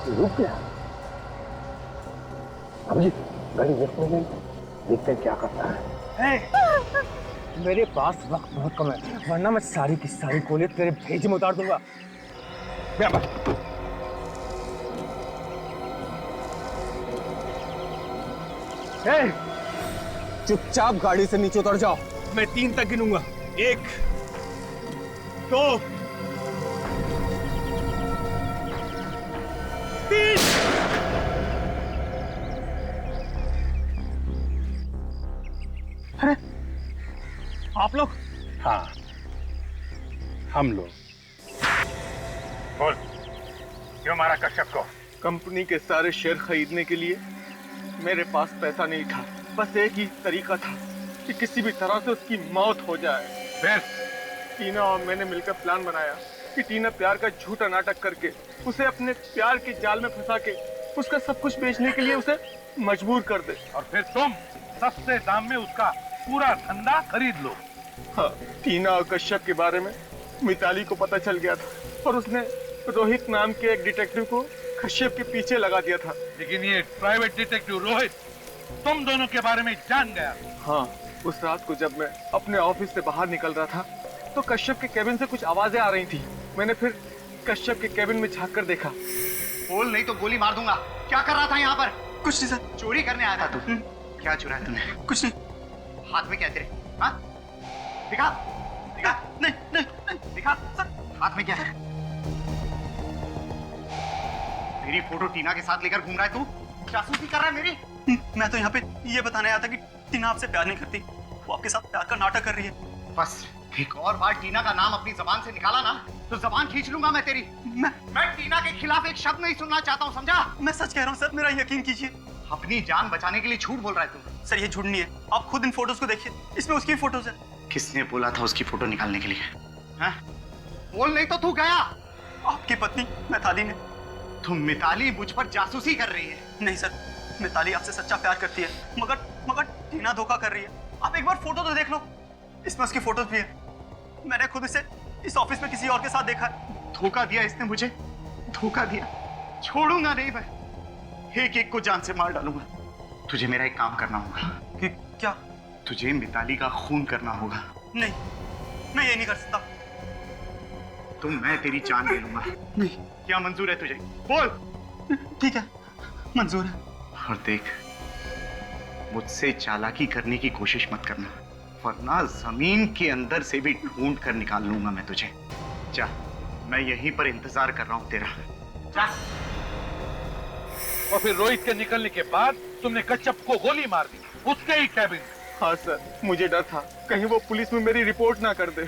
रुक गया। अभिजीत गाड़ी लिफ्ट में गई, देखते हैं क्या करता है। मेरे पास वक्त बहुत कम है, वरना मैं सारी की सारी गोलियां तेरे भेजे में उतार दूंगा। चुपचाप गाड़ी से नीचे उतर जाओ, मैं 3 तक गिनूंगा। 1 2 3। अरे आप लोग? हाँ, हम लोग। बोल, क्यों मारा कश्यप को? कंपनी के सारे शेयर खरीदने के लिए मेरे पास पैसा नहीं था। बस एक ही तरीका था कि किसी भी तरह से उसकी मौत हो जाए। फिर टीना और मैंने मिलकर प्लान बनाया कि टीना प्यार का झूठा नाटक करके उसे अपने प्यार के जाल में फंसा के उसका सब कुछ बेचने के लिए उसे मजबूर कर दे। और फिर तुम सस्ते दाम में उसका पूरा धंधा खरीद लो। हाँ, टीना और कश्यप के बारे में मिताली को पता चल गया था और उसने रोहित नाम के एक डिटेक्टिव को कश्यप के पीछे लगा दिया था। लेकिन ये प्राइवेट डिटेक्टिव रोहित तुम दोनों के बारे में जान गया। हाँ, उस रात को जब मैं अपने ऑफिस से बाहर निकल रहा था तो कश्यप के केबिन से कुछ आवाजें आ रही थी। मैंने फिर कश्यप के केबिन में झांक कर देखा। बोल नहीं तो गोली मार दूंगा। क्या कर रहा था यहाँ पर? कुछ नहीं सर। चोरी करने आया था तू? क्या चुराया तूने? कुछ नहीं। हाथ में क्या तेरे? हाँ? दिखा, दिखा। नहीं, नहीं, नहीं, दिखा सर। हाथ में क्या है? मेरी फोटो टीना के साथ लेकर घूम रहा है तू? जासूसी कर रहा है मेरी? मैं तो यहाँ पे ये बताने आया था कि टीना आपसे प्यार नहीं करती, वो आपके साथ प्यार का नाटक कर रही है। बस एक और बार टीना का नाम अपनी जबान से निकाला ना तो जबान खींच लूंगा मैं तेरी। मैं टीना के खिलाफ एक शब्द नहीं सुनना चाहता हूँ, समझा? मैं सच कह रहा हूँ सर, मेरा यकीन कीजिए। अपनी जान बचाने के लिए झूठ बोल रहा है तू। सर ये झूठ नहीं है, आप खुद इन फोटोज को देखिए, इसमें उसकी फोटोज है। किसने बोला था उसकी फोटो निकालने के लिए? हाँ? बोल नहीं तो तू गया। आपकी पत्नी मिताली ने। तुम मिताली मुझ पर जासूसी कर रही है? नहीं सर, मिताली आपसे सच्चा प्यार करती है, मगर टीना धोखा कर रही है। आप एक बार फोटो तो देख लो, इसमें उसकी फोटोज भी है। मैंने खुद इसे इस ऑफिस में किसी और के साथ देखा है। धोखा दिया इसने मुझे, धोखा दिया। छोड़ूंगा नहीं मैं, एक एक को जान से मार डालूंगा। तुझे मेरा एक काम करना होगा। कि क्या? तुझे मिताली का खून करना होगा। नहीं, मैं ये नहीं कर सकता। तो मैं तेरी जान ले लूंगा। नहीं। क्या मंजूर है तुझे? बोल। ठीक है, मंजूर है। और देख, मुझसे चालाकी करने की कोशिश मत करना, वरना जमीन के अंदर से भी ढूंढ कर निकाल लूंगा मैं तुझे। जा, मैं यहीं पर इंतजार कर रहा हूं तेरा। जा। और फिर रोहित के निकलने के बाद तुमने कश्यप को गोली मार दी उसके ही कैबिन में। हाँ सर, मुझे डर था कहीं वो पुलिस में मेरी रिपोर्ट ना कर दे।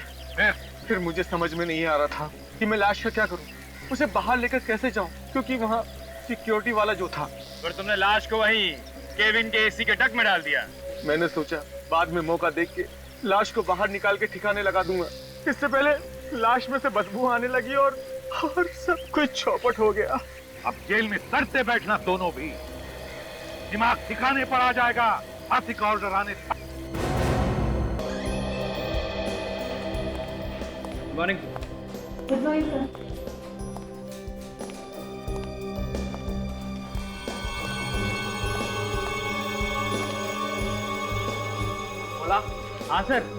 फिर मुझे समझ में नहीं आ रहा था कि मैं लाश का क्या करूं, उसे बाहर लेकर कैसे जाऊं, क्योंकि वहाँ सिक्योरिटी वाला जो था। फिर तुमने लाश को वहीं केबिन के एसी के डक में डाल दिया। मैंने सोचा बाद में मौका देख के लाश को बाहर निकाल के ठिकाने लगा दूंगा। इससे पहले लाश में से बदबू आने लगी और सब कुछ चौपट हो गया। अब जेल में सड़ते बैठना दोनों भी, दिमाग ठिकाने पर आ जाएगा आर्थिक ऑर्डर आने तक। मॉर्निंग। Good morning sir. बोला? हाँ सर।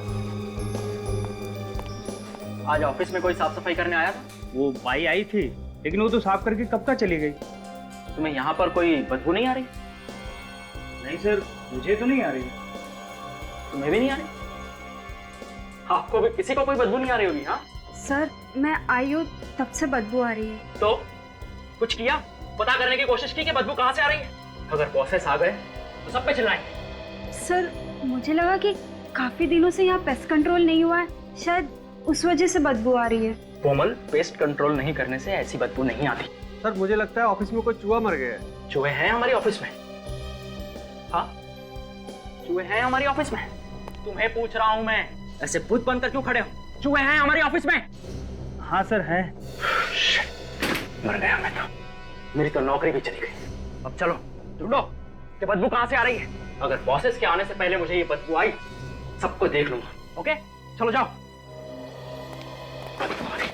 आज ऑफिस में कोई साफ सफाई करने आया था? वो बाई आई थी, लेकिन वो तो साफ करके कब का चली गई। तुम्हें यहाँ पर कोई बदबू नहीं आ रही? नहीं सर, मुझे तो नहीं आ रही। तुम्हें भी नहीं आ रही? आपको भी किसी को कोई बदबू नहीं आ रही होगी? हाँ सर, मैं आई हूँ तब से बदबू आ रही है। तो कुछ किया, पता करने की कोशिश की कि बदबू कहाँ से आ रही है? अगर बॉसेस आ गए तो सब पे चिल्लाएंगे। सर, मुझे लगा कि काफी दिनों से यहाँ पेस्ट कंट्रोल नहीं हुआ है, शायद उस वजह से बदबू आ रही है। कोमल, पेस्ट कंट्रोल नहीं करने से ऐसी बदबू नहीं आती। सर, मुझे लगता है ऑफिस में कोई चूहा मर गया है। चूहे हैं हमारे ऑफिस में? हाँ, चूहे हैं हमारी ऑफिस में। तुम्हें पूछ रहा हूँ मैं, ऐसे भूत बनकर क्यों खड़े हो? चूहे हैं हमारी ऑफिस में? हाँ सर है। मर गया मैं तो, मेरी तो नौकरी भी चली गई। अब चलो ढूंढो कि बदबू कहाँ से आ रही है। अगर बॉसेस के आने से पहले मुझे ये बदबू आई, सबको देख लूंगा। ओके, चलो जाओ। बदबू आ रही।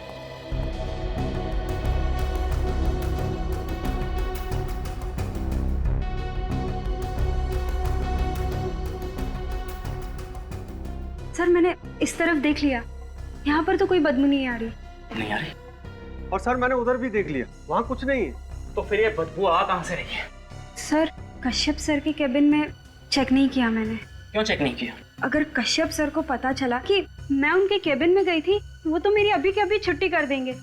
सर मैंने इस तरफ देख लिया, यहाँ पर तो कोई बदबू नहीं आ रही। नहीं आ रही? और सर मैंने उधर भी देख लिया, वहाँ कुछ नहीं है। तो फिर ये बदबू आ कहाँ से रही है? सर कश्यप सर के केबिन में चेक नहीं किया मैंने। क्यों चेक नहीं किया? अगर कश्यप सर को पता चला कि मैं उनके केबिन में गई थी, वो तो मेरी अभी के अभी छुट्टी कर देंगे।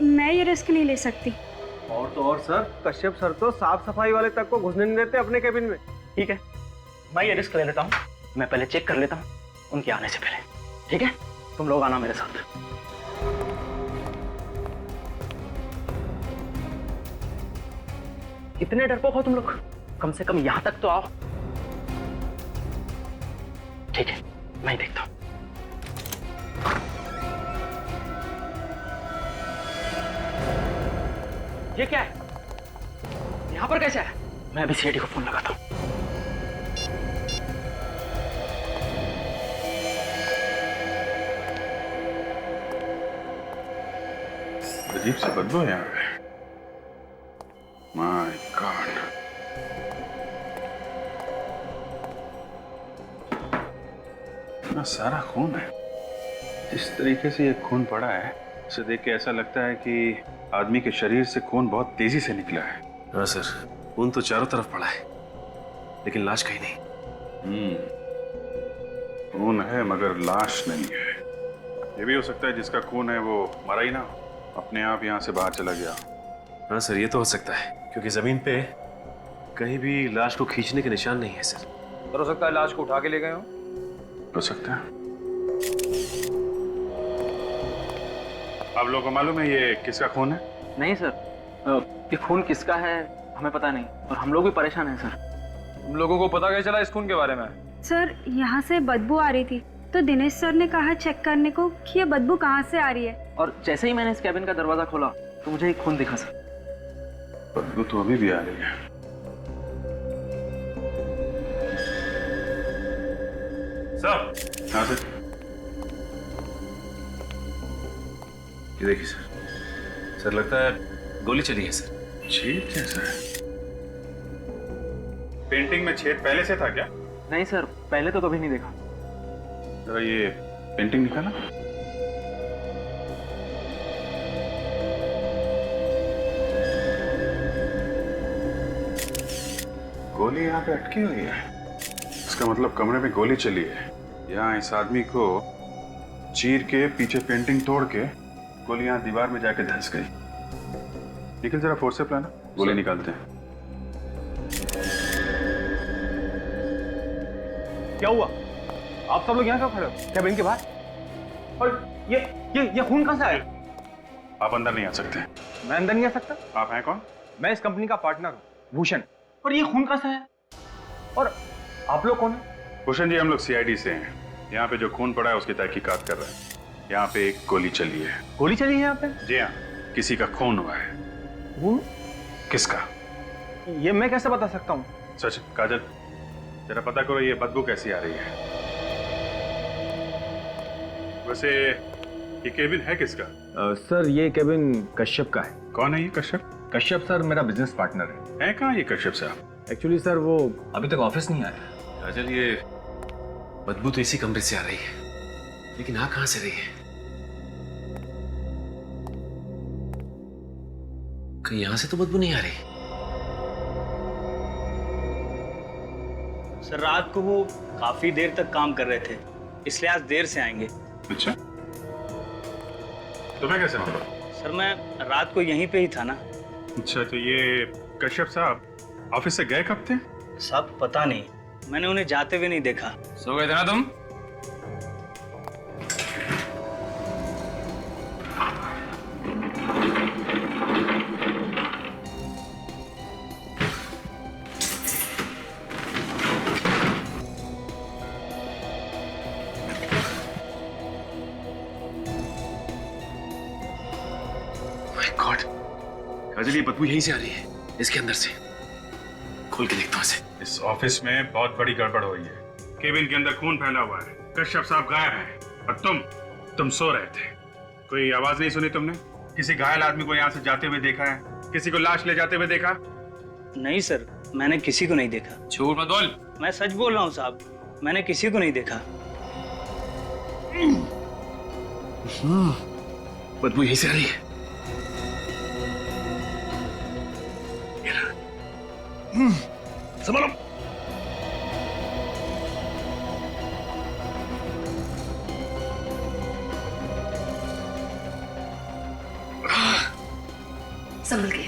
मैं ये रिस्क नहीं ले सकती। और तो और सर, कश्यप सर तो साफ सफाई वाले तक को घुसने नहीं देते अपने केबिन में। ठीक है, मैं ये रिस्क ले लेता हूँ। मैं पहले चेक कर लेता हूँ उनके आने से पहले। ठीक है, तुम लोग आना मेरे साथ। कितने डरपोक हो तुम लोग, कम से कम यहां तक तो आओ। ठीक है, मैं देखता हूं। ये क्या है? यहां पर कैसे है? मैं अभी सीआईडी को फोन लगाता हूं। अजीब सी बदबू है यहाँ पे। My God. इतना सारा खून है। जिस तरीके से ये खून पड़ा है, इसे देख के ऐसा लगता है कि आदमी के शरीर से खून बहुत तेजी से निकला है। हाँ सर, खून तो चारों तरफ पड़ा है, लेकिन लाश कहीं नहीं। खून है मगर लाश नहीं है। ये भी हो सकता है जिसका खून है वो मरा ही ना, अपने आप यहाँ से बाहर चला गया। हाँ सर, ये तो हो सकता है, क्योंकि जमीन पे कहीं भी लाश को खींचने के निशान नहीं है सर। और हो सकता है लाश को उठा के ले गए हो सकता है। आप लोगों को मालूम है ये किसका खून है? नहीं सर, ये खून किसका है हमें पता नहीं, और हम लोग भी परेशान हैं सर। तुम लोगों को पता कैसे चला इस खून के बारे में? सर यहाँ से बदबू आ रही थी, तो दिनेश सर ने कहा चेक करने को कि ये बदबू कहाँ से आ रही है। और जैसे ही मैंने इस कैबिन का दरवाजा खोला तो मुझे एक खून दिखा सर। बदबू तो अभी भी आ रही है। साहब, हाँ सर। ये देखिए सर, सर लगता है गोली चली है सर। छेद कैसा है? पेंटिंग में छेद पहले से था क्या? नहीं सर, पहले तो कभी नहीं देखा। जरा ये पेंटिंग निकाला। गोली यहाँ पे अटकी हुई है। इसका मतलब कमरे में गोली चली है। यहाँ इस आदमी को चीर के पीछे पेंटिंग तोड़ के गोली यहाँ दीवार में जाके धंस गई। निकल जरा फोर्स से प्लान, गोली निकालते हैं। क्या हुआ? आप सब लोग यहाँ क्यों खड़े हो? कैबिन के बाहर? और ये खून कहाँ से आया? आप अंदर नहीं आ सकते। मैं अंदर नहीं आ सकता? आप हैं कौन? मैं इस कंपनी का पार्टनर हूँ, भूषण। और ये खून कहाँ से आया? और आप लोग कौन है? भूषण जी, हम लोग सीआईडी से हैं। यहाँ पे जो खून पड़ा है उसकी तहकीकात कर रहे हैं। यहाँ पे एक गोली चली है। गोली चली है यहाँ पे? जी हाँ, किसी का खून हुआ है। खून? किसका? ये मैं कैसे बता सकता हूँ? सच काजल, जरा पता करो ये बदबू कैसी आ रही है। वैसे ये केबिन है किसका? सर ये केबिन कश्यप का है। कौन है ये कश्यप? कश्यप सर मेरा बिजनेस पार्टनर है। कहाँ ये कश्यप साहब? एक्चुअली सर वो अभी तक ऑफिस नहीं आया। काजल, ये बदबू तो इसी कमरे से आ रही है, लेकिन आ कहाँ से रही है? कहीं यहां से तो बदबू नहीं आ रही। सर रात को वो काफी देर तक काम कर रहे थे, इसलिए आज देर से आएंगे। अच्छा, तुम्हें कैसे मालूम? सर मैं रात को यहीं पे ही था ना। अच्छा, तो ये कश्यप साहब ऑफिस से गए कब थे? साहब पता नहीं, मैंने उन्हें जाते हुए नहीं देखा। सो गए थे ना तुम? गॉड, काजल ये बदबू यहीं से आ रही है, इसके अंदर से। खोल के देखता हूं इसे। इस ऑफिस में बहुत बड़ी गड़बड़ हुई है। केबिन के अंदर खून फैला हुआ है, कश्यप साहब गायब हैं और तुम सो रहे थे। कोई आवाज नहीं सुनी तुमने? किसी घायल आदमी को यहाँ से जाते हुए देखा है? किसी को लाश ले जाते हुए देखा? नहीं सर, मैंने किसी को नहीं देखा। झूठ मत बोल। मैं सच बोल रहा हूँ साहब, मैंने किसी को नहीं देखा। बदबू यहीं से आ रही है। संभालो। संभल के।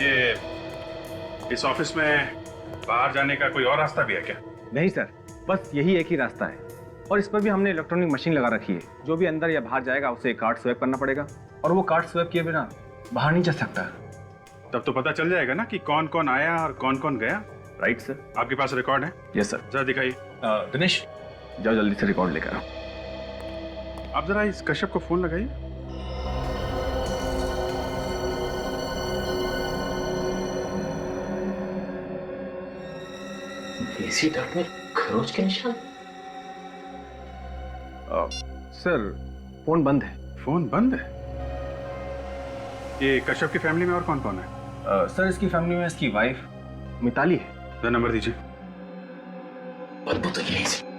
ये इस ऑफिस में बाहर जाने का कोई और रास्ता भी है क्या? नहीं सर, बस यही एक ही रास्ता है और इस पर भी हमने इलेक्ट्रॉनिक मशीन लगा रखी है। जो भी अंदर या बाहर जाएगा उसे कार्ड स्वैप करना पड़ेगा और वो कार्ड स्वैप किए बिना बाहर नहीं जा सकता। तब तो पता चल जाएगा ना कि कौन कौन आया और कौन कौन गया। Right sir. आपके पास रिकॉर्ड है? Yes sir. जरा दिखाइए। दिनेश, जाओ जल्दी से रिकॉर्ड लेकर आओ। आप जरा इस कश्यप को फोन लगाइए। देसी डक में खरोच के निशान। सर फोन बंद है। फोन बंद है? ये कश्यप की फैमिली में और कौन कौन है? सर इसकी फैमिली में इसकी वाइफ मिताली है। जरा नंबर दीजिए। बदबू तो यहीं से।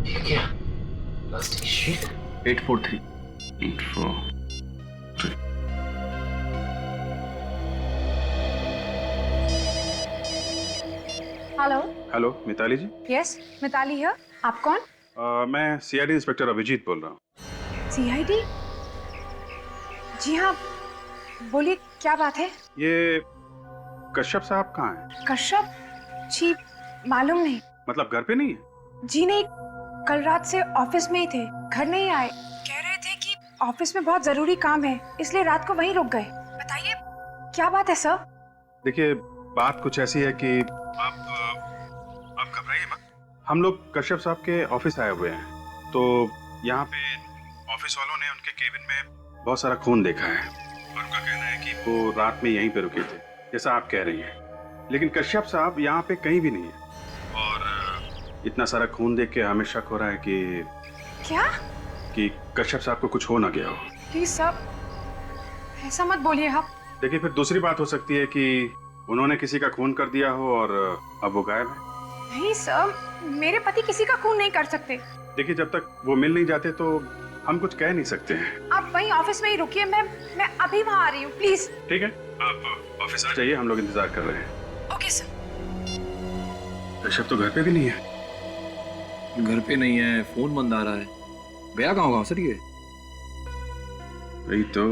ये क्या? Plastic sheet. 843। 843। Hello. Hello Mitali ji. Yes, Mitali है। आप कौन? मैं सीआईडी इंस्पेक्टर अभिजीत बोल रहा हूँ। सीआईडी? जी हाँ, बोलिए क्या बात है? ये कश्यप साहब कहाँ हैं? कश्यप जी मालूम नहीं। मतलब घर पे नहीं है? जी नहीं, कल रात से ऑफिस में ही थे, घर नहीं आए। कह रहे थे कि ऑफिस में बहुत जरूरी काम है, इसलिए रात को वहीं रुक गए। बताइए क्या बात है सर? देखिए बात कुछ ऐसी है कि आप घबराइए मत। हम लोग कश्यप साहब के ऑफिस आए हुए हैं, तो यहाँ पे ऑफिस वालों ने उनके केबिन में बहुत सारा खून देखा है और उनका कहना है कि वो रात में यहीं पे रुके थे, जैसा आप कह रही हैं। लेकिन कश्यप साहब यहाँ पे कहीं भी नहीं है और इतना सारा खून देख के हमें शक हो रहा है कि क्या? कि कश्यप साहब को कुछ हो ना गया हो। प्लीज सर, ऐसा मत बोलिए आप। देखिए फिर दूसरी बात हो सकती है कि उन्होंने किसी का खून कर दिया हो और अब वो गायब है। नहीं सर, मेरे पति किसी का खून नहीं कर सकते। देखिए जब तक वो मिल नहीं जाते तो हम कुछ कह नहीं सकते हैं। आप वहीं ऑफिस में ही रुकिए, मैं अभी वहाँ आ रही हूँ, प्लीज। ठीक है, आप ऑफिस आ जाइए, हम लोग इंतजार कर रहे हैं। Okay sir. कश्यप तो घर पे भी नहीं है। घर पे नहीं है, फोन बंद आ रहा है। गया कहाँ होगा सर ये? वही तो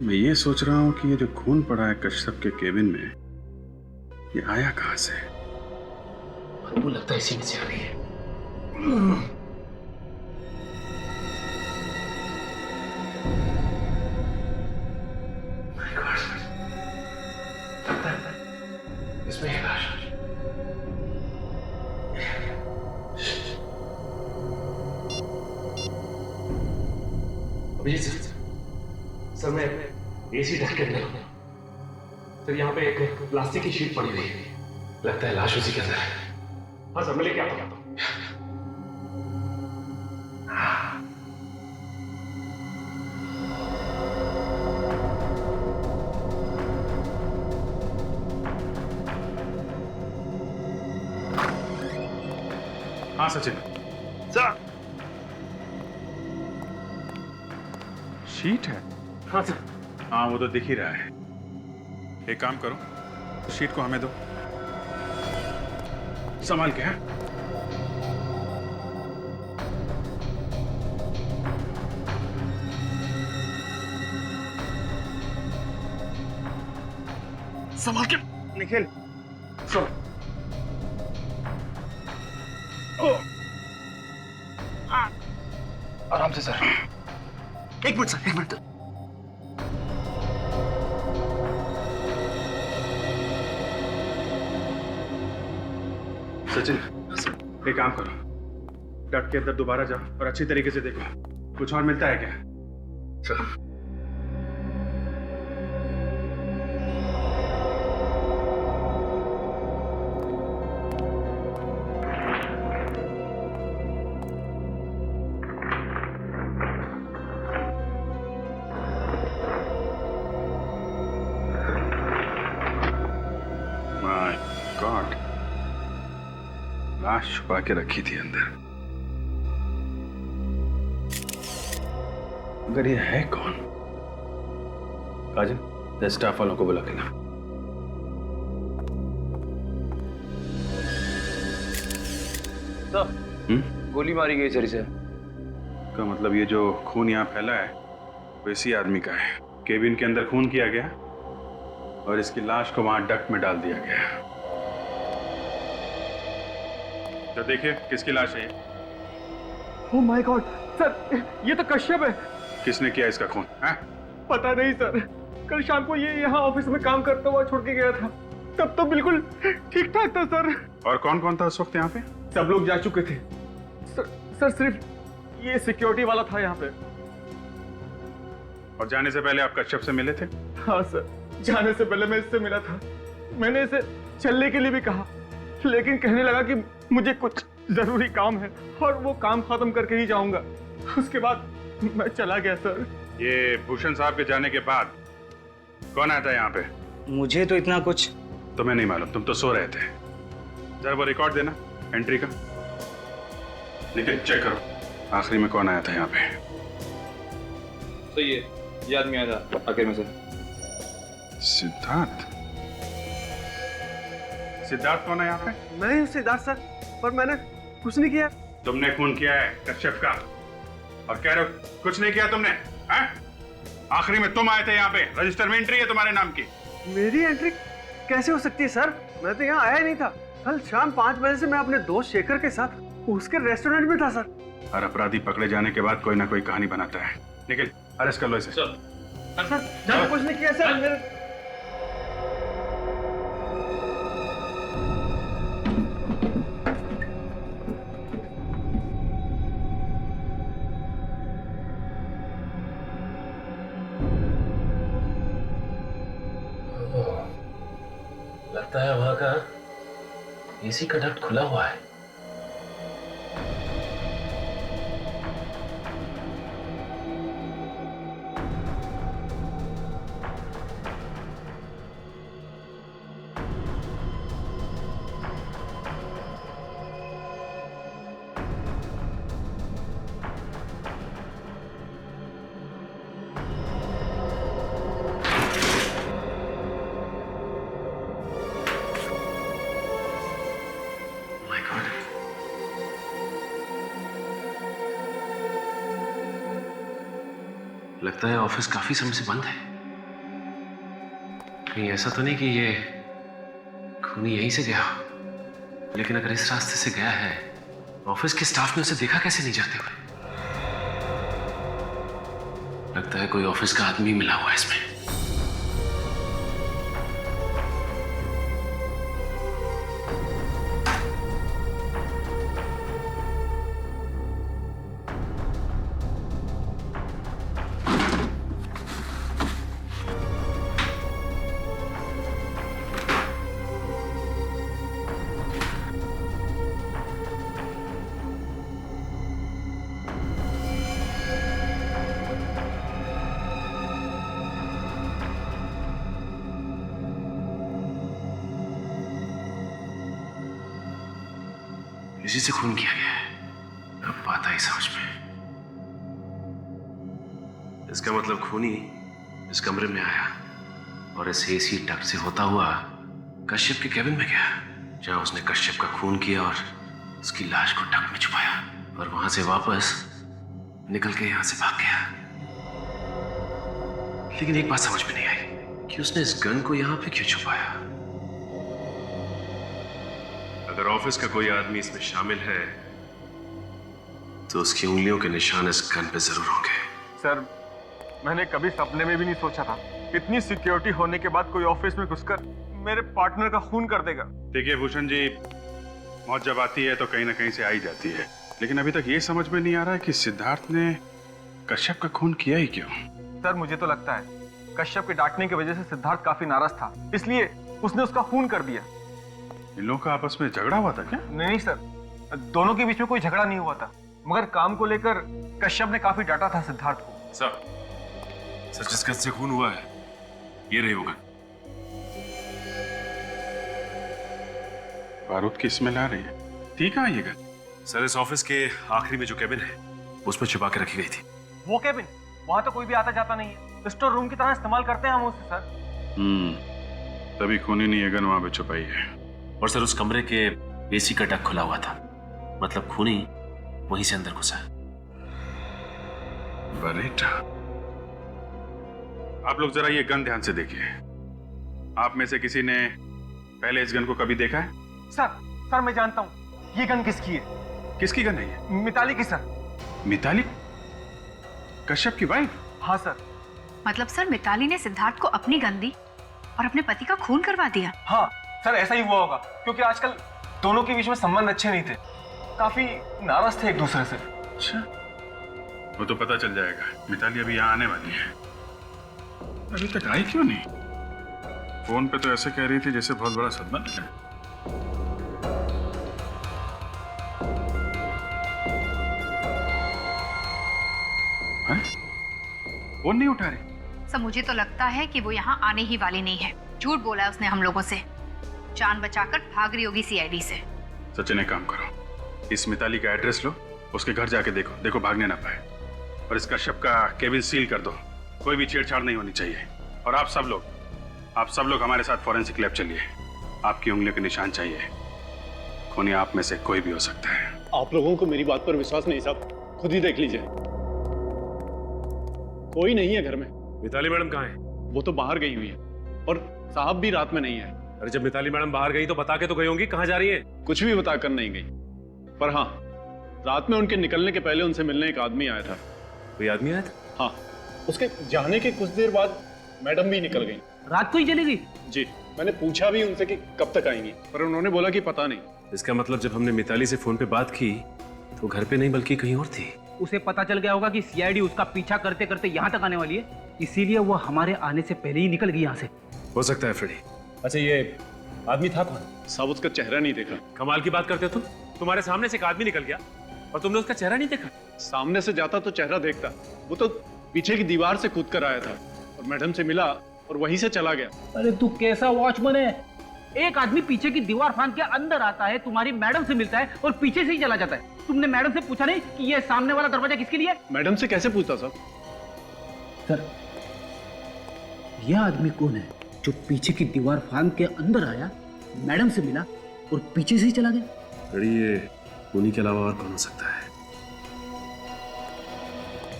मैं ये सोच रहा हूँ कि ये जो खून पड़ा है कश्यप के केबिन में, ये आया कहाँ से? बदबू लगता है इसी में से आ रही है। इसमें एक लाश। अभिजीत सर, मैं एसी ढक के अंदर हूं सर। यहाँ पे एक प्लास्टिक की शीट पड़ी हुई है, लगता है लाश उसी के अंदर है। हाँ सर, मैं लेके आता हूँ। हाँ सचिन। सर। शीट है? हाँ सर। हाँ वो तो दिख ही रहा है। एक काम करो, शीट को हमें दो, संभाल के। हैं संभाल के। निखिल सर। आराम से सर। एक मिनट सर, एक मिनट। सचिन एक काम करो, डक के अंदर दोबारा जाओ और अच्छी तरीके से देखो, कुछ और मिलता है क्या? माय गॉड, लाश छुपा के रखी थी अंदर। अगर ये है कौन? काजल, स्टाफ वालों को बुला के ला। गोली मारी गई सर से। का मतलब ये जो खून यहाँ फैला है वो इसी आदमी का है। केबिन के अंदर खून किया गया और इसकी लाश को वहां डक्ट में डाल दिया गया। तो देखिए किसकी लाश है ये? ओह माय गॉड सर, ये तो कश्यप है। किसने किया इसका खून? पता नहीं सर, कल शाम को ये यहाँ ऑफिस में काम करता हुआ छोड़ के गया था, तब तो बिल्कुल ठीक ठाक था सर। और कौन कौन था उस वक्त यहाँ पे? सब लोग जा चुके थे सर, सिर्फ ये सिक्योरिटी वाला था यहाँ पे। और जाने से पहले आप कश्यप से मिले थे? हाँ सर, जाने से पहले मैं इससे मिला था। मैंने इसे चलने के लिए भी कहा, लेकिन कहने लगा कि मुझे कुछ जरूरी काम है और वो काम खत्म करके ही जाऊंगा। उसके बाद मैं चला गया सर। ये भूषण साहब के जाने के बाद कौन आया था यहाँ पे? मुझे तो इतना कुछ तुम्हें नहीं मालूम, तुम तो सो रहे थे। जरा वो रिकॉर्ड देना एंट्री का, लेकिन चेक करो आखिरी में कौन आया था यहाँ पे। सही है, ये आदमी आया था आखिर में से। सिद्धार्थ? सिद्धार्थ कौन है यहाँ पे? मैं हूँ सिद्धार्थ सर, पर मैंने कुछ नहीं किया। तुमने खून किया है कश्यप का और कह रहे हो कुछ नहीं किया तुमने? आखिरी में तुम आए थे यहाँ पे, रजिस्टर में एंट्री है तुम्हारे नाम की। मेरी एंट्री कैसे हो सकती है सर? मैं तो यहाँ आया नहीं था। कल शाम 5 बजे से मैं अपने दोस्त शेखर के साथ उसके रेस्टोरेंट में था सर। हर अपराधी पकड़े जाने के बाद कोई ना कोई कहानी बनाता है। निखिल, अरेस्ट कर लो इसे। सर मैंने कुछ नहीं किया सर। लगता है वहां का एसी का डक्ट खुला हुआ है। लगता है ऑफिस काफी समय से बंद है। कहीं ऐसा तो नहीं कि ये खूनी यहीं से गया? लेकिन अगर इस रास्ते से गया है, ऑफिस के स्टाफ ने उसे देखा कैसे नहीं जाते हुए? लगता है कोई ऑफिस का आदमी मिला हुआ है इसमें। इसी से खून किया गया है। अब बात आई समझ में। इसका मतलब खूनी इस कमरे में आया और इस एसी डक्ट से होता हुआ कश्यप के केबिन में गया, जहां उसने कश्यप का खून किया और उसकी लाश को डक्ट में छुपाया, और वहां से वापस निकल के यहां से भाग गया। लेकिन एक बात समझ में नहीं आई कि उसने इस गन को यहां पे क्यों छुपाया। अगर ऑफिस का कोई आदमी इसमें शामिल है तो उसकी उंगलियों के निशान इस गन पे जरूर होंगे। सर, मैंने कभी सपने में भी नहीं सोचा था इतनी सिक्योरिटी होने के बाद कोई ऑफिस में घुसकर मेरे पार्टनर का खून कर देगा। देखिए भूषण जी, मौत जब आती है तो कहीं ना कहीं से आई जाती है, लेकिन अभी तक ये समझ में नहीं आ रहा है कि सिद्धार्थ ने कश्यप का खून किया ही क्यों। सर मुझे तो लगता है कश्यप के डांटने की वजह से सिद्धार्थ काफी नाराज था, इसलिए उसने उसका खून कर दिया। इन लोगों का आपस में झगड़ा हुआ था क्या? नहीं सर, दोनों के बीच में कोई झगड़ा नहीं हुआ था, मगर काम को लेकर कश्यप ने काफी डांटा था सिद्धार्थ को। सर जिस गन से खून हुआ है ये रही वो गन। बारूद की स्मेल आ रही है। ठीक है ये गन। सर इस ऑफिस के आखिरी में जो केबिन है उसमें छुपा के रखी गई थी। वो केबिन, वहां तो कोई भी आता जाता नहीं है, स्टोर रूम की तरह इस्तेमाल करते हैं हम उसे सर। तभी खूनी ने ये गन वहां पे छुपाई है। और सर उस कमरे के एसी का डक खुला हुआ था, मतलब खूनी वहीं से अंदर घुसा। बरेटा, आप लोग जरा ये गन ध्यान से देखिए। आप में से किसी ने पहले इस गन को कभी देखा है? सर मैं जानता हूँ ये गन किसकी है। किसकी गन है ये? मिताली की सर। मिताली? कश्यप की वाइफ? हाँ सर। मतलब सर मिताली ने सिद्धार्थ को अपनी गन दी और अपने पति का खून करवा दिया? हाँ सर, ऐसा ही हुआ होगा, क्योंकि आजकल दोनों के बीच में संबंध अच्छे नहीं थे, काफी नाराज थे एक दूसरे से। अच्छा, वो तो पता चल जाएगा। मिताली अभी यहाँ आने वाली है। अभी तक आई क्यों नहीं? फोन पे तो ऐसे कह रही थी जैसे बहुत बड़ा सदमा लगा है। फोन नहीं उठा रही। सर मुझे तो लगता है कि वो यहाँ आने ही वाली नहीं है। झूठ बोला है उसने हम लोगों से, जान बचाकर भाग रही होगी सीआईडी से। सचिन एक काम करो, इस मिताली का एड्रेस लो, उसके घर जाके देखो भागने ना पाए। और इस कश्यप का केबिन सील कर दो, कोई भी छेड़छाड़ नहीं होनी चाहिए। और आप सब लोग हमारे साथ फॉरेंसिक लैब चलिए। आपकी उंगलियों के निशान चाहिए। खूनी आप में से कोई भी हो सकता है। आप लोगों को मेरी बात पर विश्वास नहीं साहब, खुद ही देख लीजिए। कोई नहीं है घर में। मिताली मैडम कहाँ है? वो तो बाहर गई हुई है और साहब भी रात में नहीं है। अरे जब मिताली मैडम बाहर गई तो बता के तो गई होंगी कहाँ जा रही है। कुछ भी बताकर नहीं गई, पर हाँ रात में उनके निकलने के पहले उनसे मिलने एक आदमी आया था। कोई आदमी आया था? हाँ, उसके जाने के कुछ देर बाद मैडम भी निकल गई। रात को ही चली गई? जी, मैंने पूछा भी उनसे कि कब तक आएंगी, पर उन्होंने बोला कि पता नहीं। इसका मतलब जब हमने मिताली से फोन पे बात की तो घर पे नहीं बल्कि कहीं और थी। उसे पता चल गया होगा कि सीआईडी उसका पीछा करते करते यहाँ तक आने वाली है, इसीलिए वो हमारे आने से पहले ही निकल गई यहाँ से। हो सकता है फ्रेडी। अच्छा ये आदमी था कौन? साहब उसका चेहरा नहीं देखा। कमाल की बात करते हो तुम। तुम्हारे सामने से एक आदमी निकल गया और तुमने उसका चेहरा नहीं देखा? सामने से जाता तो चेहरा देखता, वो तो पीछे की दीवार से कूद कर आया था और मैडम से मिला और वहीं से चला गया। अरे तू कैसा वॉचमैन है? एक आदमी पीछे की दीवार फांद के अंदर आता है, तुम्हारी मैडम से मिलता है और पीछे से ही चला जाता है। तुमने मैडम से पूछा नहीं कि ये सामने वाला दरवाजा किसके लिए? मैडम से कैसे पूछता साहब? सर यह आदमी कौन है जो पीछे की दीवार फांद के अंदर आया, मैडम से मिला और पीछे से ही चला गया? फ्रेडी ये खूनी के अलावा और कौन हो सकता है?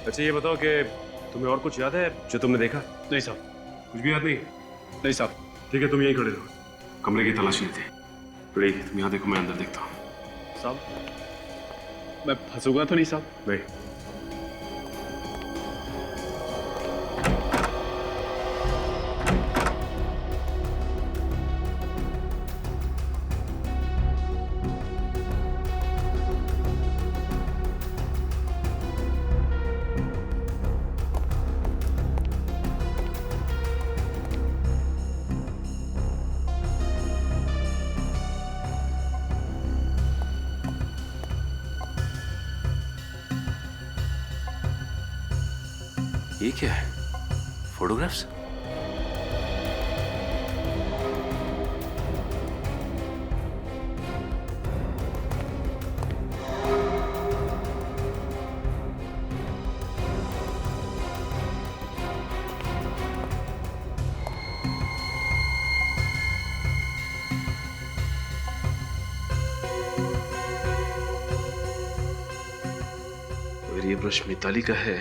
अच्छा ये बताओ कि तुम्हें और कुछ याद है जो तुमने देखा? नहीं साहब। कुछ भी याद नहीं? नहीं साहब। ठीक है तुम यहीं खड़े रहो, कमरे की तलाशी लेते। फ्रेडी तुम यहाँ देखो, मैं अंदर देखता हूँ। साहब मैं फंसूंगा तो नहीं साहब? नहीं। ये क्या है? फोटोग्राफ्स? अगर ये ब्रश मिताली का है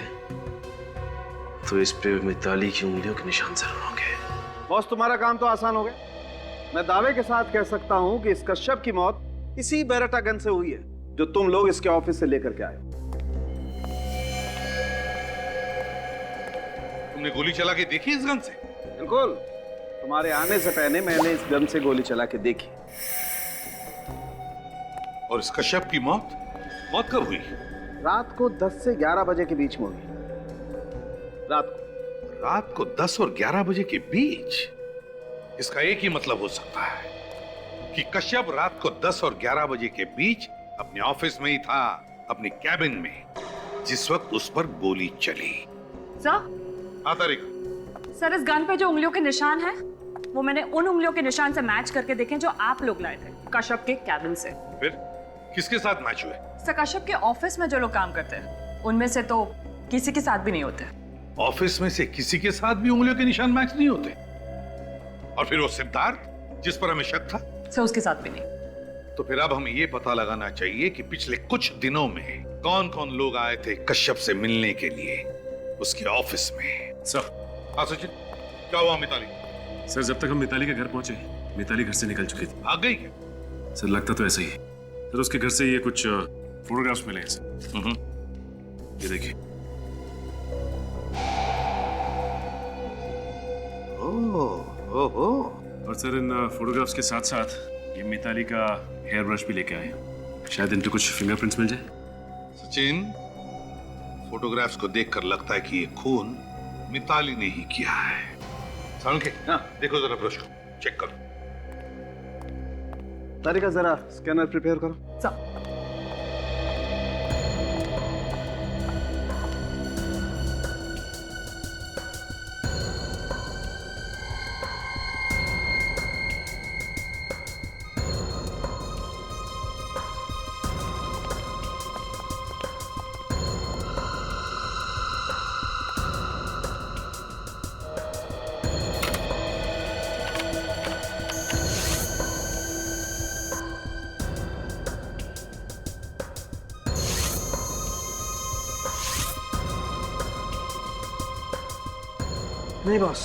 तो इस पे मिताली की उंगलियों के निशान जरूर होंगे। बॉस तुम्हारा काम तो आसान हो गया। मैं दावे के साथ कह सकता हूं कि इस कश्यप की मौत इसी बेरेटा गन से हुई है जो तुम लोग इसके ऑफिस से लेकर के आए। तुमने गोली चला के देखी इस गन से? बिल्कुल, तुम्हारे आने से पहले मैंने इस गन से गोली चला के देखी। और इस कश्यप की मौत कब हुई? रात को 10 से 11 बजे के बीच में हुई। रात को। रात को 10 और 11 बजे के बीच? इसका एक ही मतलब हो सकता है कि कश्यप रात को 10 और 11 बजे के बीच अपने ऑफिस में ही था, अपनी कैबिन में, जिस वक्त उस पर गोली चली। सर? हाँ तारिक। सर, इस गन पे जो उंगलियों के निशान हैं, वो मैंने उन उंगलियों के निशान से मैच करके देखे जो आप लोग लाए थे कश्यप के कैबिन से। फिर किसके साथ मैच हुए? सर, कश्यप के ऑफिस में जो लोग काम करते हैं उनमें से तो किसी के साथ भी नहीं होते। ऑफिस में से किसी के साथ भी उंगलियों के निशान मैच नहीं होते? और फिर वो सिद्धार्थ जिस पर हमें शक था? सर, उसके साथ भी नहीं। तो फिर अब हमें ये पता लगाना चाहिए कि पिछले कुछ दिनों में कौन कौन लोग आए थे कश्यप से मिलने के लिए उसके ऑफिस में। सर। हाँ सचिन, क्या हुआ मिताली? सर, जब तक हम मिताली के घर पहुंचे, मिताली घर से निकल चुकी थी। भाग गई क्या? सर, लगता तो ऐसा ही है। सर, उसके घर से ये कुछ फोटोग्राफ्स मिले हैं सर। ये देखिए। ओहो। और सर, इन फोटोग्राफ्स के साथ साथ ये मिताली का हेयर ब्रश भी लेके आए हैं। शायद इन पे कुछ फिंगरप्रिंट्स मिल जाए। सचिन, फोटोग्राफ्स को देखकर लगता है कि ये खून मिताली ने ही किया है। सालुंखे, देखो जरा ब्रश को, चेक करो। तारिका, जरा स्कैनर प्रिपेयर करो। सर। नहीं बॉस,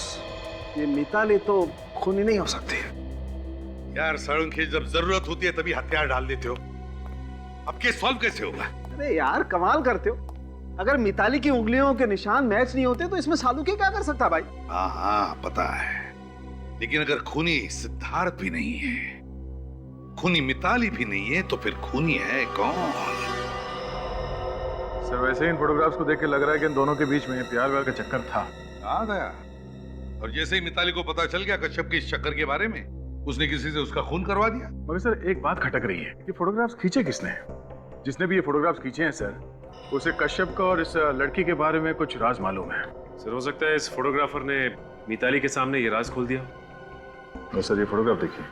ये मिताली तो खूनी नहीं हो सकती। यार सालुंखे, जब जरूरत होती है तभी हथियार डाल देते हो। अब केस सॉल्व कैसे होगा? अरे यार, कमाल करते हो। अगर मिताली की उंगलियों के निशान मैच नहीं होते तो इसमें सालुंखे क्या कर सकता भाई? हाँ, पता है, लेकिन अगर खूनी सिद्धार्थ भी नहीं है, खूनी मिताली भी नहीं है, तो फिर खूनी है कौन? सर, वैसे ही इन फोटोग्राफ्स को देख के लग रहा है कि इन दोनों के बीच में प्यार व्यार का चक्कर था। आ गया। और जैसे ही मिताली को पता चल गया कश्यप के इस चक्कर के बारे में, उसने किसी से उसका खून करवा दिया। मगर सर, एक बात खटक रही है कि फोटोग्राफ्स खींचे किसने? जिसने भी ये फोटोग्राफ्स खींचे हैं सर, उसे कश्यप का और इस लड़की के बारे में कुछ राज मालूम है। सर, हो सकता है इस फोटोग्राफर ने मिताली के सामने ये राज खोल दिया। और सर, ये फोटोग्राफ देखिए।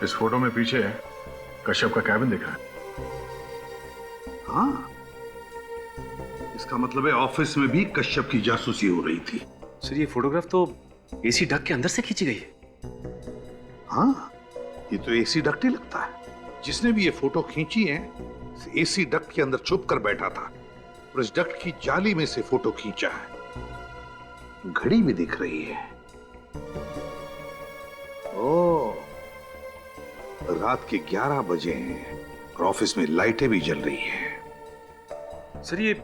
इस फोटो में पीछे कश्यप का कैबिन दिख रहा है। हाँ, इसका मतलब है ऑफिस में भी कश्यप की जासूसी हो रही थी। सर, ये फोटोग्राफ तो एसी डक के अंदर से खींची गई है। हाँ, ये तो एसी डक्ट ही लगता है। जिसने भी ये फोटो खींची है, एसी डक्ट के अंदर छुप कर बैठा था और इस डक्ट की जाली में से फोटो खींचा है। घड़ी भी दिख रही है। ओह, रात के 11 बजे हैं और ऑफिस में लाइटें भी जल रही है। सर, ये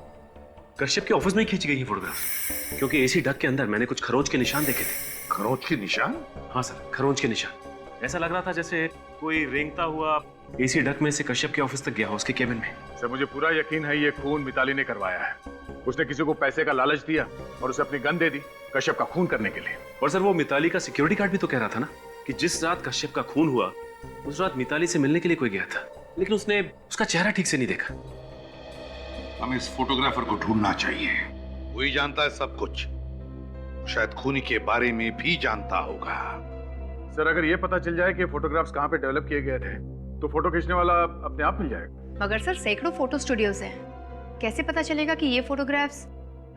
कश्यप के ऑफिस में ही खींची गई है फोटोग्राफ, क्योंकि एसी डक के अंदर मैंने कुछ खरोंच के निशान देखे थे। खरोंच के निशान? हाँ सर, खरोंच के निशान। ऐसा लग रहा था जैसे कोई रेंगता हुआ एसी डक में से कश्यप के ऑफिस तक गया, उसके केबिन में। सर, मुझे पूरा यकीन है ये खून मिताली ने करवाया है। उसने किसी को पैसे का लालच दिया और उसे अपनी गन दे दी कश्यप का खून करने के लिए। और सर, वो मिताली का सिक्योरिटी गार्ड भी तो कह रहा था ना कि जिस रात कश्यप का खून हुआ, उस रात मिताली से मिलने के लिए कोई गया था, लेकिन उसने उसका चेहरा ठीक से नहीं देखा। हमें इस फोटोग्राफर को ढूंढना चाहिए। वही जानता है सब कुछ। शायद खूनी के बारे में भी जानता होगा। सर, अगर ये पता चल जाए कि फोटोग्राफ्स कहाँ पे डेवलप किए गए थे, तो फोटो खींचने वाला अपने आप मिल जाएगा। मगर सर, सैकड़ों फोटो स्टूडियोज हैं, कैसे पता चलेगा कि ये फोटोग्राफ्स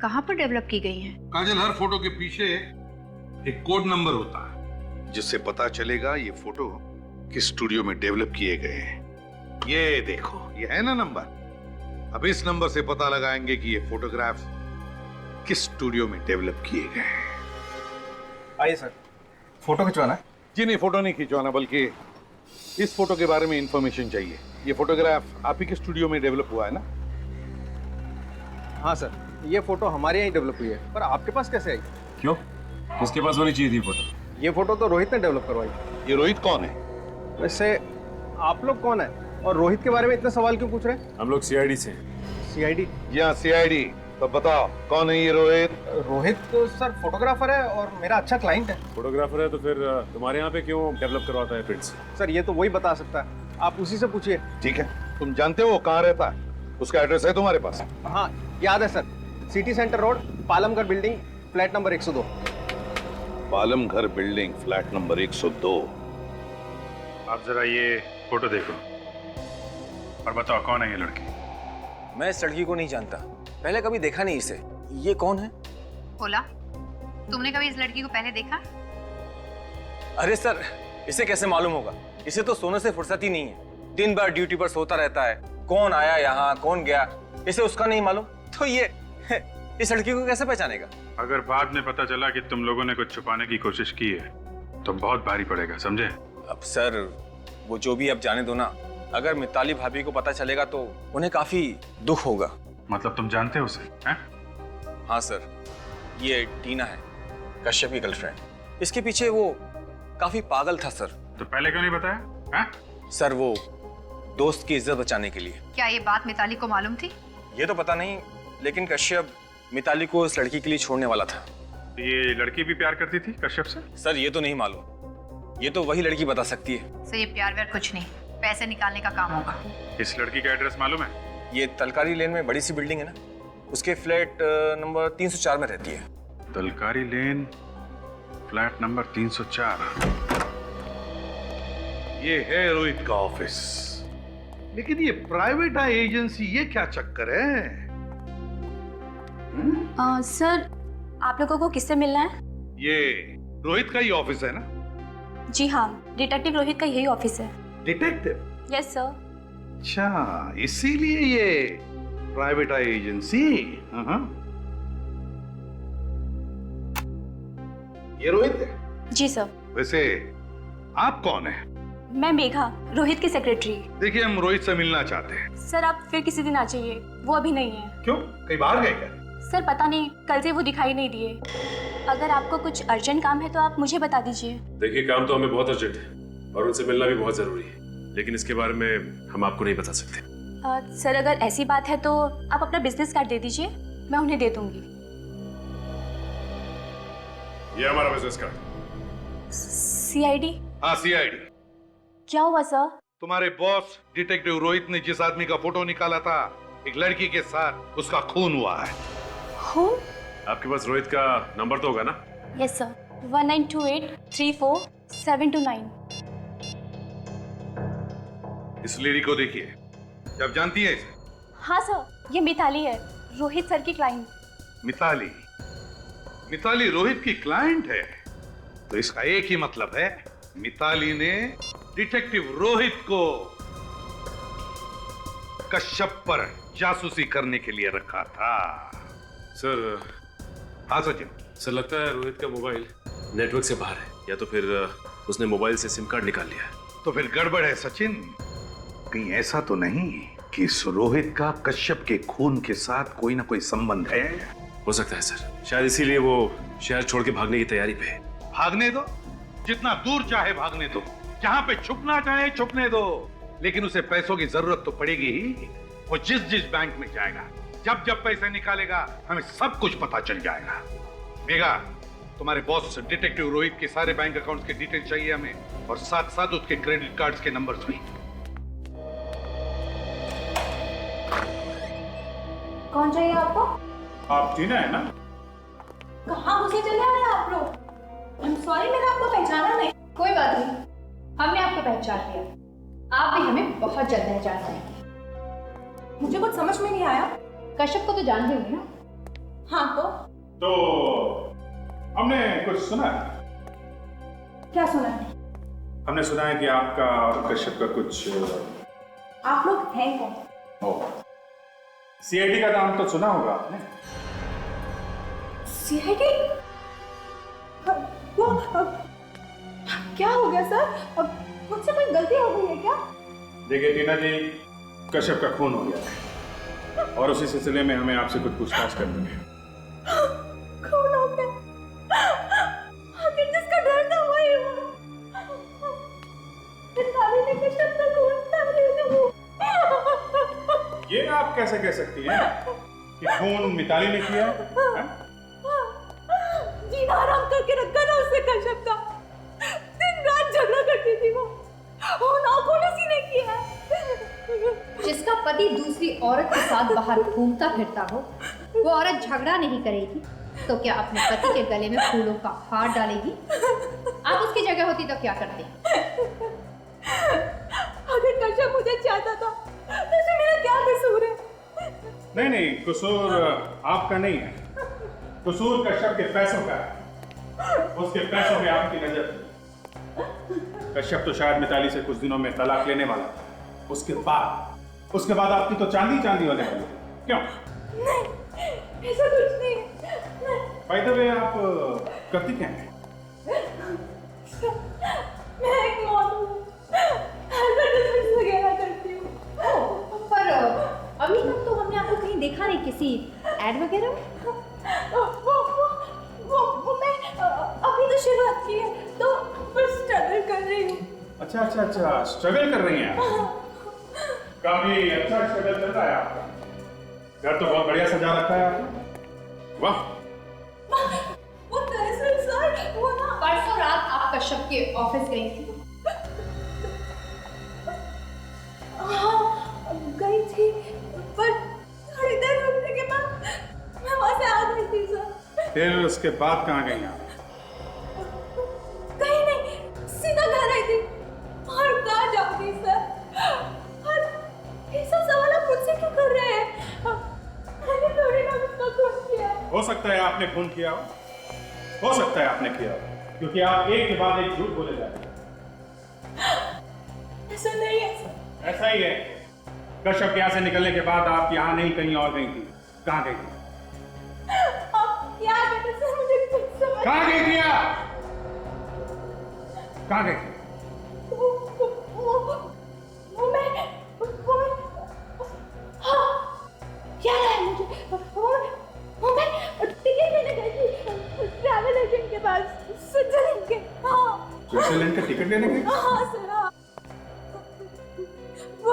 कहाँ पर डेवलप की गई हैं? काजल, हर फोटो के पीछे एक कोड नंबर होता है, जिससे पता चलेगा ये फोटो किस स्टूडियो में डेवलप किए गए हैं। ये देखो, ये है ना नंबर। अब इस नंबर से पता लगाएंगे कि ये फोटोग्राफ्स किस स्टूडियो में डेवलप किए गए हैं। आइए सर, फोटो खिंचवाना है? जी नहीं, फोटो नहीं खिंचवाना, बल्कि इस फोटो के बारे में इंफॉर्मेशन चाहिए। ये फोटोग्राफ आप ही के स्टूडियो में डेवलप हुआ है ना? हाँ सर, ये फोटो हमारे यहाँ डेवलप हुई है, पर आपके पास कैसे आई? क्यों? किसके पास होनी चाहिए थी फोटो? ये फोटो तो रोहित ने डेवलप करवाई। ये रोहित कौन है? वैसे आप लोग कौन है और रोहित के बारे में इतने सवाल क्यों पूछ रहे हैं? हम लोग सीआईडी से। सीआईडी? जी हाँ, सीआईडी। तो बताओ कौन है ये रोहित? रोहित तो सर फोटोग्राफर है और मेरा अच्छा क्लाइंट है। फोटोग्राफर है तो फिर तुम्हारे यहाँ पे क्यों डेवलप करवाता है प्रिंट्स? सर ये तो वही बता सकता है, आप उसी से पूछिए। ठीक है, तुम जानते हो वो कहाँ रहता है? उसका एड्रेस है तुम्हारे पास? हाँ याद है sir, city centre road, Palamghar building, flat number 102। Palamghar building, flat number 102। आप जरा ये फोटो देखो और बताओ कौन है ये लड़की? मैं इस लड़की को नहीं जानता, पहले कभी देखा नहीं इसे। ये कौन है? बोला, तुमने कभी इस लड़की को पहले देखा? अरे सर, इसे कैसे मालूम होगा? इसे तो सोने से फुर्सत ही नहीं है, दिन भर ड्यूटी पर सोता रहता है। कौन आया यहाँ, कौन गया, इसे उसका नहीं मालूम, तो ये इस लड़की को कैसे पहचानेगा? अगर बाद में पता चला कि तुम लोगों ने कुछ छुपाने की कोशिश की है तो बहुत भारी पड़ेगा, समझे? अब सर वो जो भी अब जाने दो ना, अगर मिताली भाभी को पता चलेगा तो उन्हें काफी दुख होगा। मतलब तुम जानते हो उसे? हैं? हाँ सर, ये टीना है, कश्यप की गर्लफ्रेंड। इसके पीछे वो काफी पागल था सर। तो पहले क्यों नहीं बताया? हैं? सर वो दोस्त की इज्जत बचाने के लिए। क्या ये बात मिताली को मालूम थी? ये तो पता नहीं, लेकिन कश्यप मिताली को इस लड़की के लिए छोड़ने वाला था। तो ये लड़की भी प्यार करती थी कश्यप से? सर ये तो नहीं मालूम, ये तो वही लड़की बता सकती है। सर ये प्यार व्यार कुछ नहीं, पैसे निकालने का काम होगा। इस लड़की का एड्रेस मालूम है? ये तलकारी लेन में बड़ी सी बिल्डिंग है ना, उसके फ्लैट नंबर 304 में रहती है। तलकारी लेन, फ्लैट नंबर 304। ये है रोहित का ऑफिस। लेकिन ये प्राइवेट एजेंसी, ये क्या चक्कर है? सर आप लोगों को किससे मिलना है? ये रोहित का ही ऑफिस है ना? जी हाँ, डिटेक्टिव रोहित का यही ऑफिस है। डिटेक्टिव? Yes sir. अच्छा, इसीलिए ये प्राइवेट एजेंसी। ये रोहित है? जी सर। वैसे आप कौन है? मैं मेघा, रोहित की सेक्रेटरी। देखिए हम रोहित से मिलना चाहते हैं। सर आप फिर किसी दिन आ जाइए, वो अभी नहीं है। क्यों, कहीं बाहर गए क्या? सर पता नहीं, कल से वो दिखाई नहीं दिए। अगर आपको कुछ अर्जेंट काम है तो आप मुझे बता दीजिए। देखिए काम तो हमें बहुत अर्जेंट है और उनसे मिलना भी बहुत जरूरी है, लेकिन इसके बारे में हम आपको नहीं बता सकते। सर अगर ऐसी बात है तो आप अपना बिजनेस कार्ड दे दीजिए, मैं उन्हें दे दूंगी। ये हमारा बिजनेस कार्ड। सीआईडी? हाँ सीआईडी। क्या हुआ सर? तुम्हारे बॉस डिटेक्टिव रोहित ने जिस आदमी का फोटो निकाला था एक लड़की के साथ, उसका खून हुआ है। खून? आपके पास रोहित का नंबर तो होगा ना? Yes sir, 1928347229। इस लेडी को देखिए, जब जानती है इसे? हाँ सर, ये मिताली है, रोहित सर की क्लाइंट। मिताली? मिताली रोहित की क्लाइंट है? तो इसका एक ही मतलब है, मिताली ने डिटेक्टिव रोहित को कश्यप पर जासूसी करने के लिए रखा था। सर। हाँ सचिन। सर लगता है रोहित का मोबाइल नेटवर्क से बाहर है, या तो फिर उसने मोबाइल से सिम कार्ड निकाल लिया। तो फिर गड़बड़ है सचिन। कहीं ऐसा तो नहीं कि इस रोहित का कश्यप के खून के साथ कोई ना कोई संबंध है? हो सकता है सर, शायद इसीलिए वो शहर छोड़ के भागने की तैयारी पे है। भागने दो, जितना दूर चाहे भागने दो, जहां पे छुपना चाहे छुपने दो, लेकिन उसे पैसों की जरूरत तो पड़ेगी ही। वो जिस जिस बैंक में जाएगा, जब जब पैसे निकालेगा, हमें सब कुछ पता चल जाएगा। मेघा, तुम्हारे बॉस डिटेक्टिव रोहित के सारे बैंक अकाउंट्स के डिटेल चाहिए हमें, और साथ साथ उसके क्रेडिट कार्ड्स के नंबर्स भी। कौन चाहिए आपको? आप टीना है ना? कहाँ घुसे चले आए आप लोग? सॉरी, मैंने आपको पहचाना नहीं। कोई बात नहीं, हमने आपको पहचान लिया। आप भी हमें बहुत जल्द पहचान पाएंगे। मुझे कुछ समझ में नहीं आया। कश्यप को तो जानते होंगे ना? हाँ तो हमने कुछ सुना है। क्या सुना है? हमने सुना है कि आपका और कश्यप का कुछ। आप लोग हैं कौन? सीआईडी का नाम तो सुना होगा आपने? सीआईडी? वो क्या हो गया सर? अब मुझसे कोई गलती हो गई है क्या? देखिए टीना जी, कश्यप का खून हो गया है और उसी सिलसिले में हमें आपसे कुछ पूछताछ करनी है। खून हो गया? आखिर जिसका डर था वही हुआ। मिताली ने कश्यप का खून कर दिया। ये आप कैसे कह सकती हैं? कि खून मिताली ने किया है? जीना आराम करके रखा ना उससे कश्यप का। दिन रात झगड़ा करती थी वो नाखून उसी ने किया है। जिसका पति दूसरी औरत के साथ बाहर घूमता फिरता हो, वो औरत झगड़ा नहीं करेगी तो क्या अपने पति के गले में फूलों का हार डालेगी? आप उसकी जगह होती तो क्या करते? अगर कश्यप मुझे चाहता था तो इसमें मेरा क्या कसूर है? नहीं, कसूर आपका नहीं है, कसूर कश्यप के पैसों का है। उसके पैसों में आपकी नजर थी। कश्यप तो शायद मिताली से कुछ दिनों में तलाक लेने वाला था। उसके बाद आपकी तो चांदी होने वाली। क्यों? नहीं, ऐसा कुछ नहीं है। बाय द वे, आप करती क्या हैं? मैं एक मॉडल हूँ, एडवर्टाइजमेंट वगैरह करती हूँ। पर अभी तक तो हमने आपको कहीं देखा नहीं किसी एड वगैरह में। वो मैं अभी तो शुरुआत की है तो बस स्ट्रगल कर रही हूँ। अच्छा, स्ट्रगल कर रही हैं आप। काफी अच्छा स्ट्रगल चल रहा है आपका। घर तो बहुत बढ़िया सजा रखा है आपने। वाह। वो दरअसल सर वो ना परसों रात आप कश्यप के ऑफिस गई थी। हाँ गई थी, पर थोड़ी देर रुकने के बाद मैं वहां से आ गई थी सर। फिर उसके बाद कहाँ गई आप? कहीं नहीं, सीधा घर आई थी। और कहाँ जाऊंगी सर? और ये सब सवाल आप मुझसे क्यों कर रहे हैं? मैंने थोड़ी ना उसका खून किया है। हो सकता है आपने खून किया हो सकता है आपने किया हो, क्योंकि आप एक के बाद एक झूठ बोले जा रहे हैं। ऐसा नहीं है सर। ऐसा ही है। कश्यप के यहाँ से निकलने के बाद आप यहाँ नहीं कहीं और गई थी। कहाँ गई थी? आप क्या कहते हैं सर? मुझे कुछ समझ। कहाँ गई थी आप? कहाँ गई थी? वो मैं हाँ याद आया मुझे। वो मैं टिकट लेने गई थी ट्रैवल एजेंट के पास, स्विट्जरलैंड के। हाँ, स्विट्जरलैंड का टिकट लेने गई? हाँ सर। हाँ, वो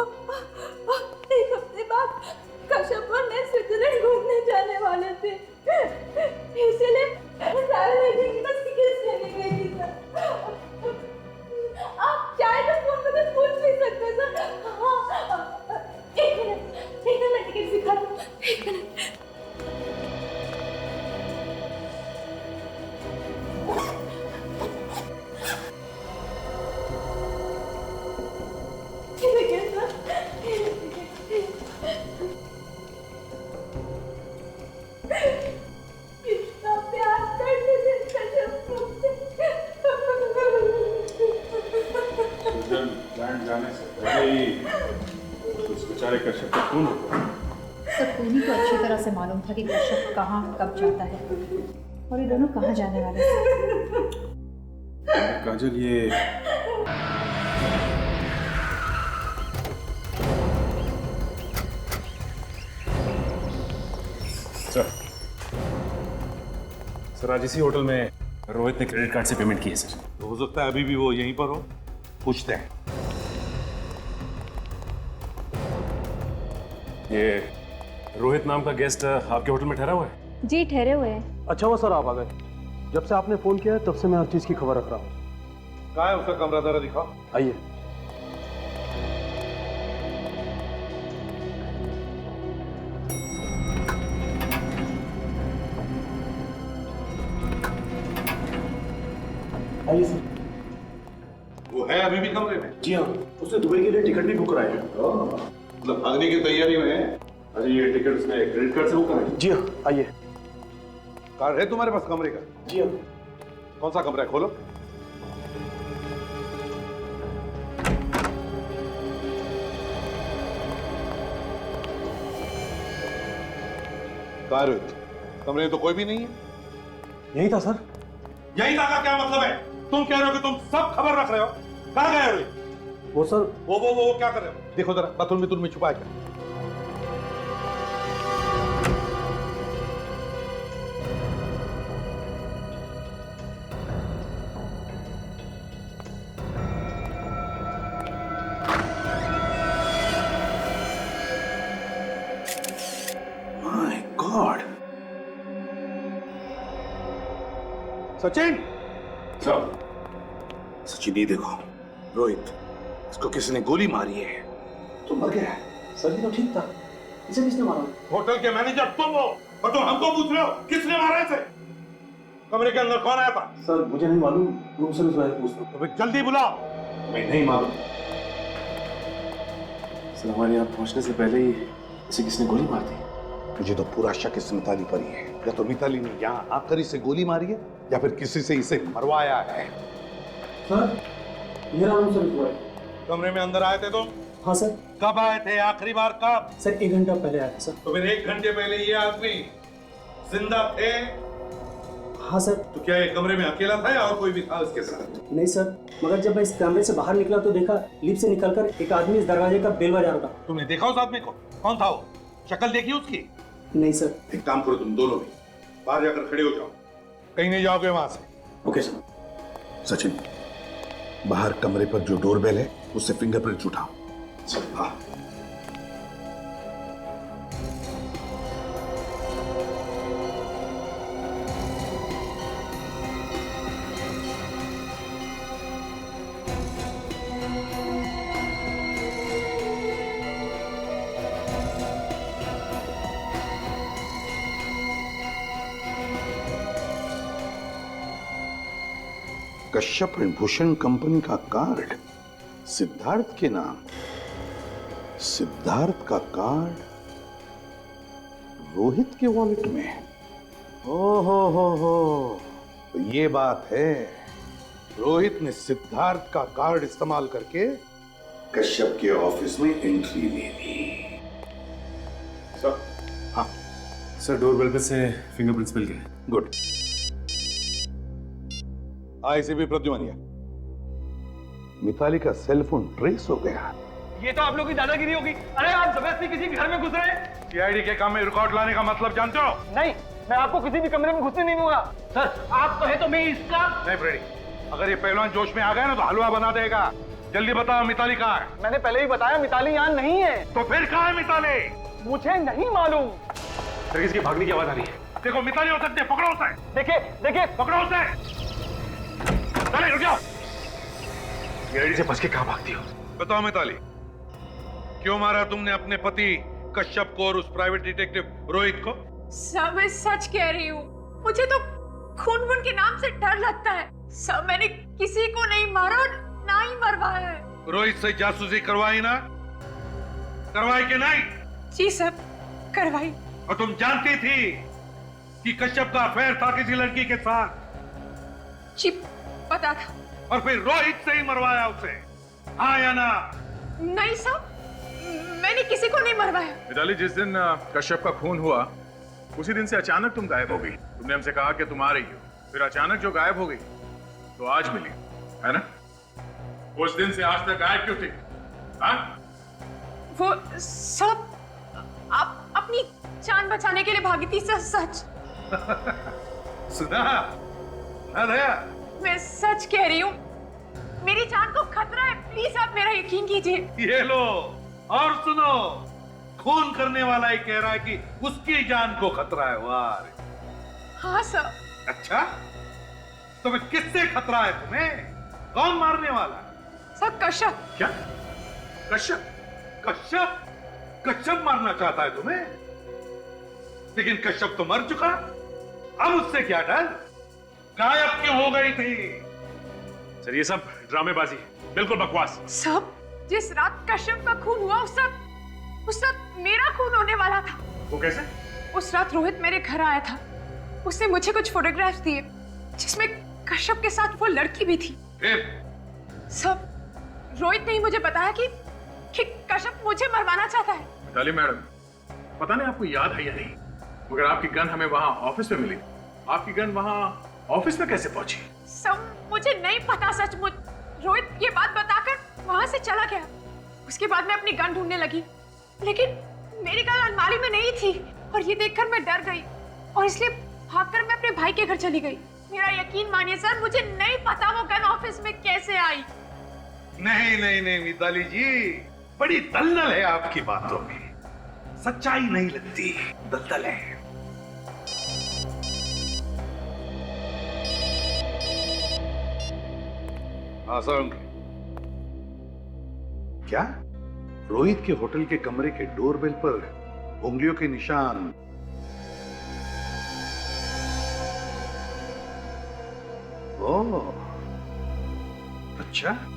एक हफ्ते बाद कश्यप और मैं स्विट्जरलैंड घूमने जाने वाले थे, इसलिए ट्रैवल एजेंट के पास टिकट लेने गई थी सर। आप चाहे तो फोन में तो पूछ भी सकते हैं सर। हाँ, एक मिनट मैं टिकट दिखा दूँ। एक मिनट। कितना प्यार करते थे कश्यप मुझसे। स्विट्जरलैंड जाने से पहले ही उस बेचारे कश्यप का खून हो गया। सबको ही तो अच्छी तरह से मालूम था कि कश्यप कहाँ कब जाता है और ये दोनों कहाँ जाने वाले थे। काजल, ये सर आज इसी होटल में रोहित ने क्रेडिट कार्ड से पेमेंट की है सर। तो हो सकता है अभी भी वो यहीं पर हो। पूछते हैं। ये रोहित नाम का गेस्ट आपके होटल में ठहरा हुआ है? जी ठहरे हुए हैं। अच्छा हुआ सर आप आ गए। जब से आपने फोन किया है तब से मैं हर चीज की खबर रख रहा हूँ। कहाँ है उसका कमरा? जरा दिखाओ। आइए। आइए सर। वो है अभी भी कमरे में? जी हाँ, उसने दुबई के लिए टिकट भी बुक कराया है। मतलब भागने की तैयारी में है? अरे ये टिकट उसने क्रेडिट कार्ड से बुक कराई? जी हाँ, आइए। कार्ड है तुम्हारे पास कमरे का? जी हाँ। कौन सा कमरा है? खोलो। कहाँ रोहित? कमरे में तो कोई भी नहीं है। यही था सर। यही था का क्या मतलब है? तुम कह रहे हो कि तुम सब खबर रख रहे हो। कहाँ गए रोहित? वो सर वो क्या कर रहे हो? देखो जरा, बाथरूम में छुपा क्या? सचिन सचिन ये देखो, रोहित, इसको किसी ने गोली मारी है। तो मर गया है। सर ये तो ठीक था, इसे किसने मारा? होटल के मैनेजर तुम हो और तुम हमको पूछ रहे हो किसने मारा इसे? कमरे के अंदर कौन आया था? सर मुझे नहीं मालूम, रूम सर्विस वाले पूछता हूँ। तो फिर जल्दी बुलाओ। मैं नहीं मालूम। सर हमारे यहाँ पहुंचने से पहले ही इसे किसने गोली मार दी। मुझे तो पूरा शक इस मिताली पर ही है। या तो मिताली ने यहाँ आकर इसे गोली मारी है या फिर किसी से इसे मरवाया है। सर मेरा रूम सर्विस हुआ है। कमरे में अंदर आए थे तुम? हाँ सर। कब आए थे आखिरी बार, कब? सर 1 घंटा पहले आया था सर। तो फिर 1 घंटे पहले ये आदमी जिंदा थे? हाँ सर। तो क्या ये कमरे में अकेला था या और कोई भी था उसके साथ? नहीं सर, मगर जब मैं इस कमरे से बाहर निकला तो देखा लिफ्ट से निकलकर एक आदमी इस दरवाजे का बेल बजा रहा था। तुमने देखा उस आदमी को? कौन था वो? शक्ल देखी उसकी? नहीं सर। एक काम करो, तुम दोनों भी बाहर जाकर खड़े हो जाओ, कहीं नहीं जाओगे वहां से। Okay sir. सचिन, बाहर कमरे पर जो डोरबेल है उससे फिंगरप्रिंट उठाओ। हाँ। कश्यप एंड भूषण कंपनी का कार्ड सिद्धार्थ के नाम। सिद्धार्थ का कार्ड रोहित के वॉलेट में। हो तो ये बात है, रोहित ने सिद्धार्थ का कार्ड इस्तेमाल करके कश्यप के ऑफिस में एंट्री ले ली। सर। हाँ सर, डोरबेल पे से फिंगरप्रिंट्स मिल गए। गुड। आईसीपी प्रद्युमनिया, मिताली का सेल फोन ट्रेस हो गया। ये तो आप लोगों की दादागिरी होगी। अरे आप जबरदस्ती किसी के घर में घुस रहे हैं। सीआईडी के काम में रिकॉर्ड लाने का मतलब जानते हो? नहीं, मैं आपको किसी भी कमरे में घुसने नहीं दूंगा। सर आप कहे तो मैं इसका नहीं फ्रेडी, अगर ये पहलवान जोश में आ गया ना तो हलवा बना देगा। जल्दी बताओ मिताली कहाँ है? मैंने पहले ही बताया मिताली यहाँ नहीं है। तो फिर कहाँ है मिताली? मुझे नहीं मालूम। सर किसी की भागने की आवाज आ रही है। देखो मिताली हो सकती है, पकड़ो उसे। देखिए पकड़ो उसे। चले रुक जाओ। सीआईडी से बच के कहाँ भागती हो? बताओ मिताली, क्यों मारा तुमने अपने पति कश्यप को और उस प्राइवेट डिटेक्टिव रोहित को? सर मैं सच कह रही हूँ, मुझे तो खून वून के नाम से डर लगता है। सर मैंने किसी को नहीं मारा और ना ही मरवाया है। रोहित से जासूसी करवाई ना? करवाई के नहीं? जी सर, करवाई। और तुम जानती थी कि कश्यप का अफेयर था किसी लड़की के साथ? जी पता था। और फिर रोहित से ही मरवाया उसे, हाँ या ना? नहीं सर, मैंने किसी को नहीं मरवाया। मिताली, जिस दिन कश्यप का खून हुआ उसी दिन से अचानक तुम गायब हो गई। तुमने हमसे कहा कि तुम आ रही हो, फिर अचानक जो गायब हो गई तो आज मिली, है ना? उस दिन से आज तक गायब क्यों थी? हाँ? वो सब आप अपनी जान बचाने के लिए भागी थी सर, सच। सुना दया? मैं सच कह रही हूँ, मेरी जान को खतरा है, प्लीज आप मेरा यकीन कीजिए। ये लो और सुनो, खून करने वाला ही कह रहा है कि उसकी जान को खतरा है। वाह। हाँ सर। अच्छा, तो फिर किससे खतरा है तुम्हें? कौन मारने वाला? सर कश्यप। क्या? कश्यप? कश्यप? कश्यप मारना चाहता है तुम्हें? लेकिन कश्यप तो मर चुका, अब उससे क्या डर? गायब क्यों हो गई थी? सर ये सब ड्रामेबाजी है, बिल्कुल बकवास। सब जिस रात कश्यप का खून हुआ उस रात मेरा खून होने वाला था। वो कैसे? उस रात रोहित मेरे घर आया था, उसने मुझे कुछ फोटोग्राफ्स दिए जिसमें कश्यप के साथ वो लड़की भी थी। सब रोहित ने ही मुझे बताया कि कश्यप मुझे मरवाना चाहता है। मिताली मैडम, पता नहीं आपको याद है या नहीं, मगर आपकी गन हमें वहां ऑफिस में मिली। आपकी गन वहां ऑफिस में कैसे पहुंची? सब मुझे नहीं पता सचमुच। रोहित ये बात बताकर वहां से चला गया। उसके बाद मैं अपनी गन ढूंढने लगी, लेकिन मेरी गन अलमारी में नहीं थी और ये देखकर मैं डर गई और इसलिए भागकर मैं अपने भाई के घर चली गई। मेरा यकीन मानिए सर, मुझे नहीं पता वो गन ऑफिस में कैसे आई। नहीं नहीं नहीं मिताली जी, बड़ी दलदल है आपकी बातों में, सच्चाई नहीं लगती, दलदल है। आसान क्या? रोहित के होटल के कमरे के डोरबेल पर उंगलियों के निशान। ओह, अच्छा।